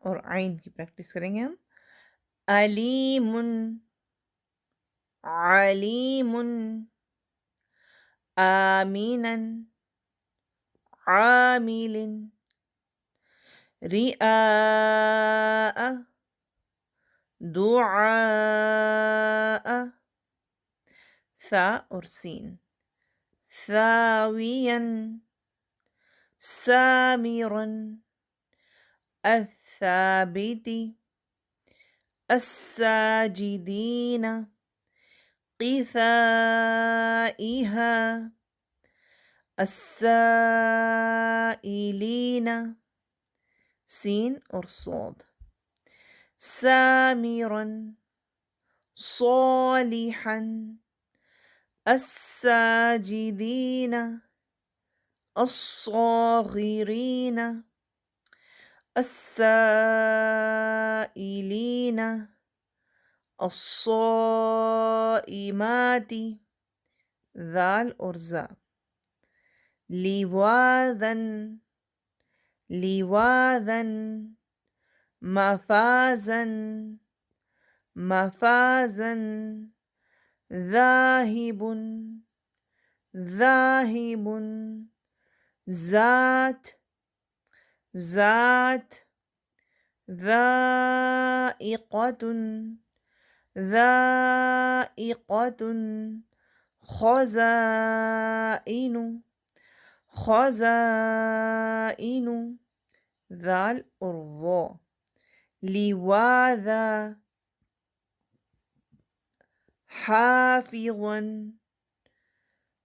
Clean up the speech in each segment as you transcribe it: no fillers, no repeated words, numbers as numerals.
اور عین کی پریکٹس کریں گے ہم. علیم، علیم، آمیناً، عامل، رئاء، دعاء، ثا اور سین، ثاويا، سامرا، الثابت، الساجدين، قثائها، السائلين، سين اور صاد، سامرا، صالحا، الساجدين، الصاغرين، السائلين، الصائمات، ذال اور زا، لواذا، لواذا، مفازا، مفازا، ذاهب، ذاهب، ذات، ذات، ذائقة، ذائقة، خزائن، خزائن، ذال اور ظا، لواذا، حافظا،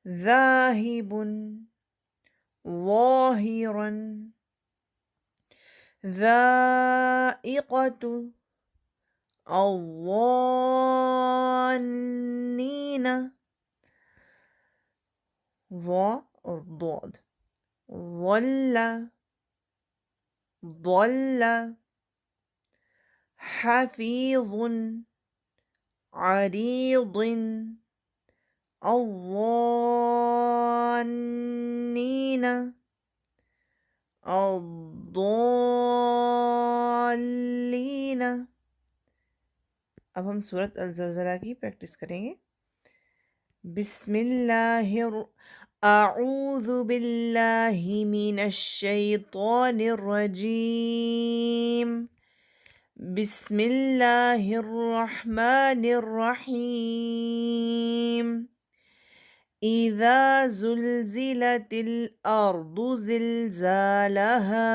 ذاهب، ظاهرا، ذائقة، الظانين، ظا اور ضاد، ظل، ضل، حفيظ، عريض، الظانين، الضالين. اب ہم سورۃ الزلزلہ کی پریکٹس کریں گے. بسم اللہ اعوذ باللہ من الشیطان الرجیم. بسم اللہ الرحمن الرحیم. اذا زلزلت الارض زلزالها